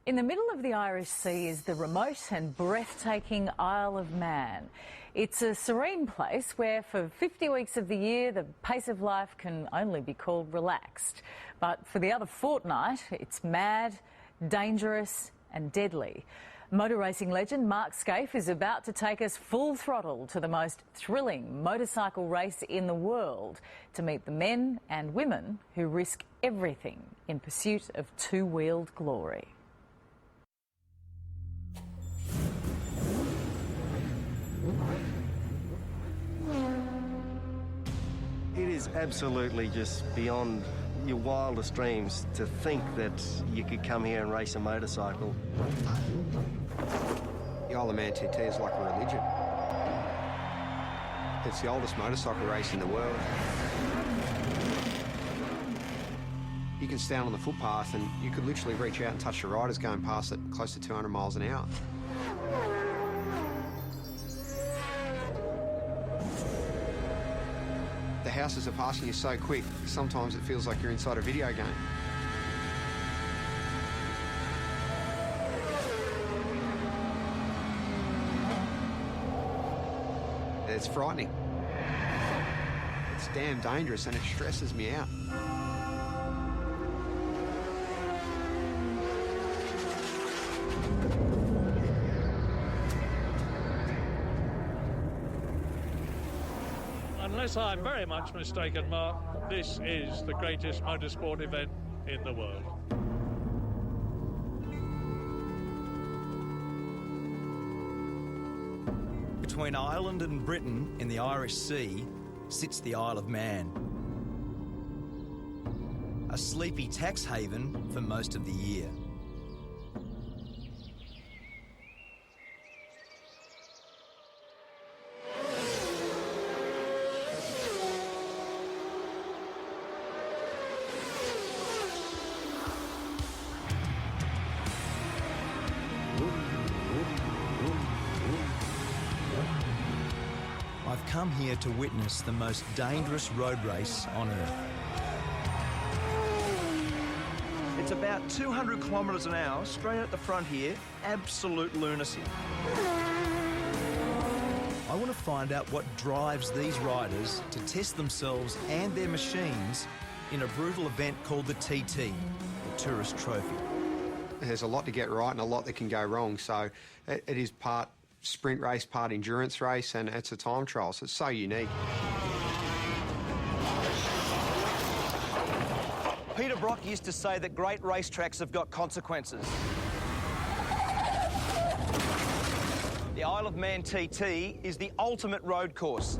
In the middle of the Irish Sea is the remote and breathtaking Isle of Man. It's a serene place where for 50 weeks of the year the pace of life can only be called relaxed. But for the other fortnight it's mad, dangerous and deadly. Motor racing legend Mark Skaife is about to take us full throttle to the most thrilling motorcycle race in the world to meet the men and women who risk everything in pursuit of two-wheeled glory. It is absolutely just beyond your wildest dreams to think that you could come here and race a motorcycle. The Isle of Man TT is like a religion. It's the oldest motorcycle race in the world. You can stand on the footpath and you could literally reach out and touch the riders going past at close to 200 miles an hour. The houses are passing you so quick, sometimes it feels like you're inside a video game. It's frightening. It's damn dangerous and it stresses me out. Unless I'm very much mistaken, Mark, this is the greatest motorsport event in the world. Between Ireland and Britain in the Irish Sea sits the Isle of Man. A sleepy tax haven for most of the year. I've come here to witness the most dangerous road race on Earth. It's about 200 kilometres an hour, straight at the front here, absolute lunacy. I want to find out what drives these riders to test themselves and their machines in a brutal event called the TT, the Tourist Trophy. There's a lot to get right and a lot that can go wrong, so it is part sprint race, part endurance race, and it's a time trial, so it's so unique. Peter Brock used to say that great racetracks have got consequences. The Isle of Man TT is the ultimate road course.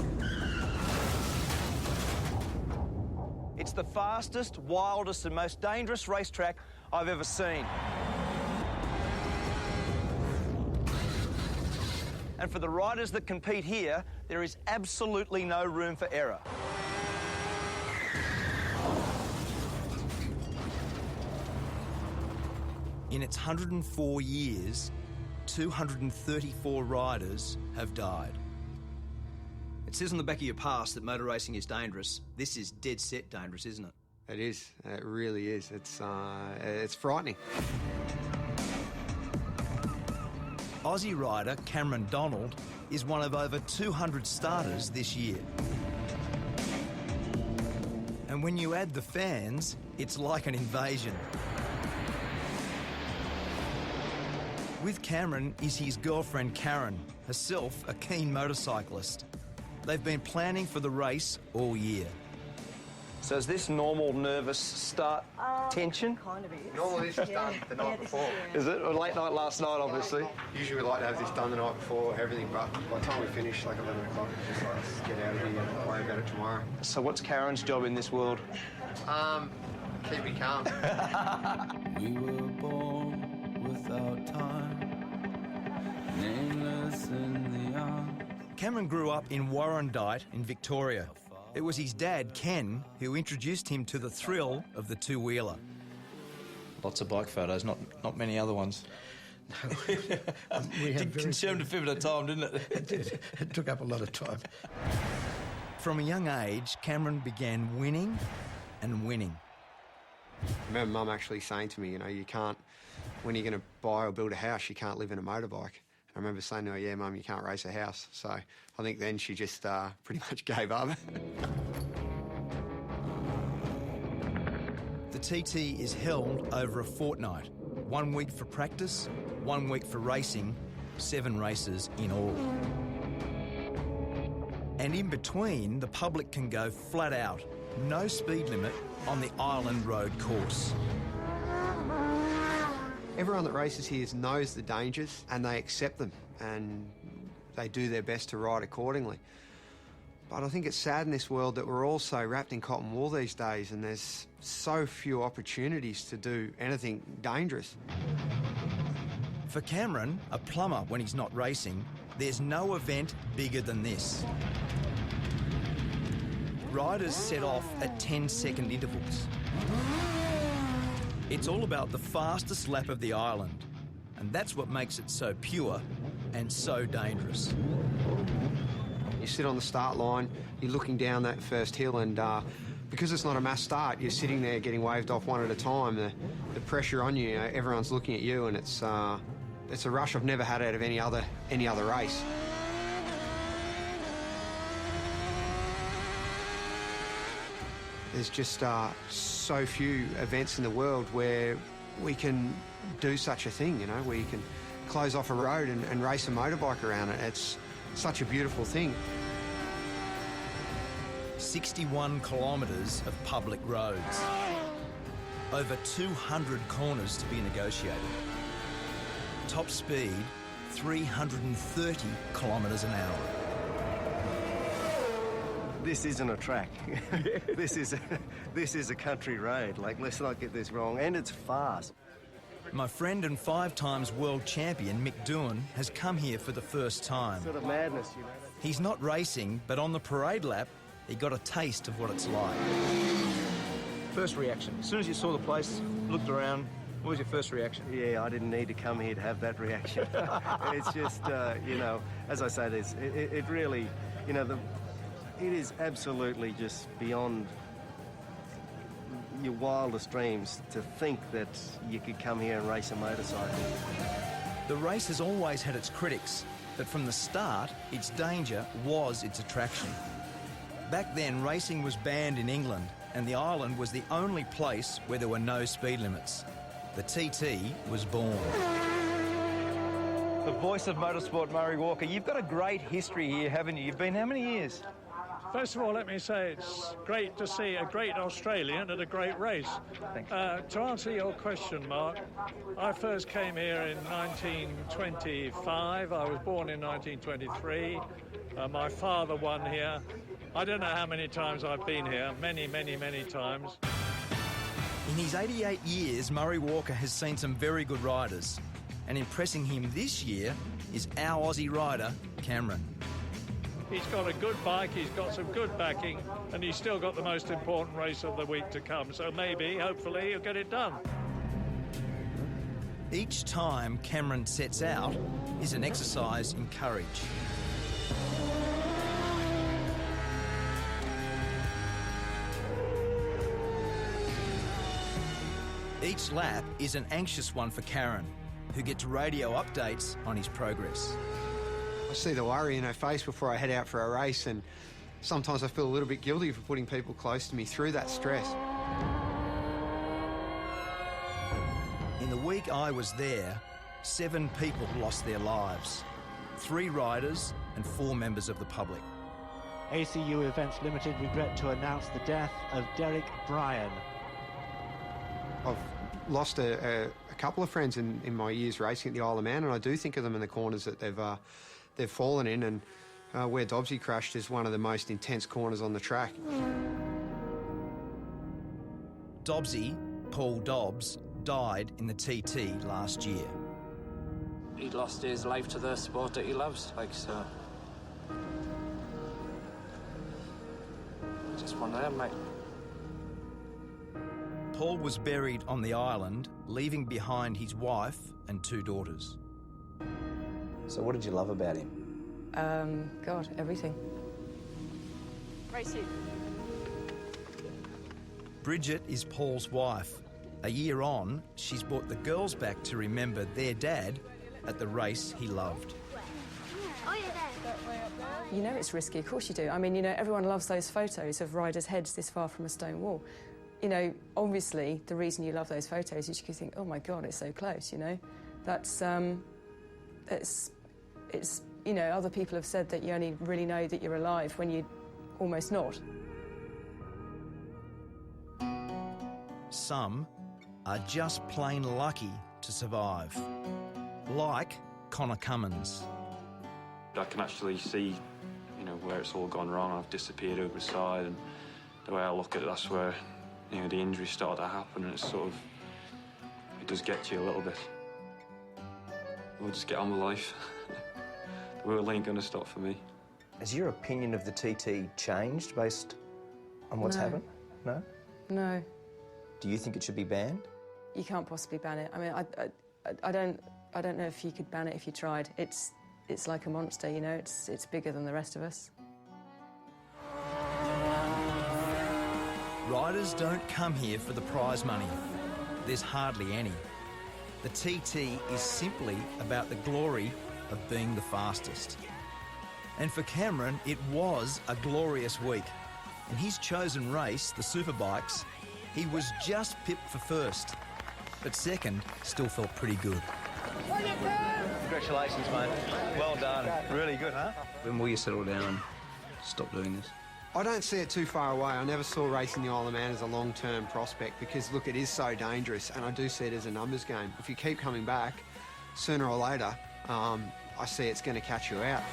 It's the fastest, wildest and most dangerous racetrack I've ever seen. And for the riders that compete here, there is absolutely no room for error. In its 104 years, 234 riders have died. It says on the back of your pass that motor racing is dangerous. This is dead set dangerous, isn't it? It is. It really is. It's frightening. Aussie rider Cameron Donald is one of over 200 starters this year. And when you add the fans, it's like an invasion. With Cameron is his girlfriend Karen, herself a keen motorcyclist. They've been planning for the race all year. So is this normal nervous start tension? Kind of is. Normally this is done the night before. Is it? Or late night last night, obviously? Usually we like to have this done the night before, everything, but by the time we finish, like 11 o'clock, it's just like, let's get out of here and worry about it tomorrow. So what's Karen's job in this world? Keep me calm. We were born without time, nameless in the arms. Cameron grew up in Warrandyte in Victoria. It was his dad, Ken, who introduced him to the thrill of the two-wheeler. Lots of bike photos, not many other ones. It consumed a fair bit of time, didn't it? It took up a lot of time. From a young age, Cameron began winning and winning. I remember Mum actually saying to me, you know, you can't when you're going to buy or build a house, you can't live in a motorbike. I remember saying to her, yeah, Mum, you can't race a house. So I think then she just pretty much gave up. The TT is held over a fortnight. 1 week for practice, 1 week for racing, 7 races in all. And in between, the public can go flat out, no speed limit on the Island Road course. Everyone that races here knows the dangers and they accept them and they do their best to ride accordingly. But I think it's sad in this world that we're all so wrapped in cotton wool these days and there's so few opportunities to do anything dangerous. For Cameron, a plumber when he's not racing, there's no event bigger than this. Riders set off at 10-second intervals. It's all about the fastest lap of the island, and that's what makes it so pure and so dangerous. You sit on the start line, you're looking down that first hill, and because it's not a mass start, you're sitting there getting waved off one at a time. The pressure on you, everyone's looking at you, and it's a rush I've never had out of any other race. There's just so few events in the world where we can do such a thing, you know, where you can close off a road and race a motorbike around it. It's such a beautiful thing. 61 kilometres of public roads. Over 200 corners to be negotiated. Top speed, 330 kilometres an hour. This isn't a track. This is a country road. Like, let's not get this wrong. And it's fast. My friend and 5 times world champion Mick Doohan has come here for the first time. Sort of madness, you know. He's not racing, but on the parade lap, he got a taste of what it's like. First reaction, as soon as you saw the place, looked around, what was your first reaction? Yeah, I didn't need to come here to have that reaction. It's just, you know, as I say, it really, you know, it is absolutely just beyond your wildest dreams to think that you could come here and race a motorcycle. The race has always had its critics, but from the start, its danger was its attraction. Back then, racing was banned in England, and the island was the only place where there were no speed limits. The TT was born. The voice of motorsport, Murray Walker. You've got a great history here, haven't you? You've been how many years? First of all, let me say it's great to see a great Australian at a great race. Thanks. To answer your question, Mark, I first came here in 1925. I was born in 1923. My father won here. I don't know how many times I've been here. Many, many, many times. In his 88 years, Murray Walker has seen some very good riders. And impressing him this year is our Aussie rider, Cameron. He's got a good bike, he's got some good backing, and he's still got the most important race of the week to come. So maybe, hopefully, he'll get it done. Each time Cameron sets out is an exercise in courage. Each lap is an anxious one for Karen, who gets radio updates on his progress. I see the worry in her face before I head out for a race, and sometimes I feel a little bit guilty for putting people close to me through that stress. In the week I was there, 7 people lost their lives. 3 riders and 4 members of the public. ACU Events Limited regret to announce the death of Derek Bryan. I've lost a couple of friends in my years racing at the Isle of Man, and I do think of them in the corners that they've fallen in, and where Dobbsy crashed is one of the most intense corners on the track. Dobbsy, Paul Dobbs, died in the TT last year. He lost his life to the sport that he loves, so. Just one of them, mate. Paul was buried on the island, leaving behind his wife and 2 daughters. So what did you love about him? God, everything. Racing. Bridget is Paul's wife. A year on, she's brought the girls back to remember their dad at the race he loved. You know it's risky, of course you do. I mean, you know, everyone loves those photos of riders' heads this far from a stone wall. You know, obviously, the reason you love those photos is you think, oh my God, it's so close, you know? That's, it's, you know, other people have said that you only really know that you're alive when you're almost not. Some are just plain lucky to survive, like Connor Cummins. I can actually see, you know, where it's all gone wrong. I've disappeared over the side, and the way I look at it, that's where, you know, the injuries started to happen, and it's sort of, it does get to you a little bit. We'll just get on with life. The world ain't going to stop for me. Has your opinion of the TT changed based on what's happened? No? No. Do you think it should be banned? You can't possibly ban it. I mean, I don't know if you could ban it if you tried. It's like a monster, you know. It's bigger than the rest of us. Riders don't come here for the prize money. There's hardly any. The TT is simply about the glory of being the fastest. And for Cameron, it was a glorious week. In his chosen race, the Superbikes, he was just pipped for first. But second still felt pretty good. Congratulations, mate. Well done. Really good, huh? When will you settle down and stop doing this? I don't see it too far away. I never saw racing the Isle of Man as a long-term prospect because, look, it is so dangerous, and I do see it as a numbers game. If you keep coming back, sooner or later, I see it's going to catch you out.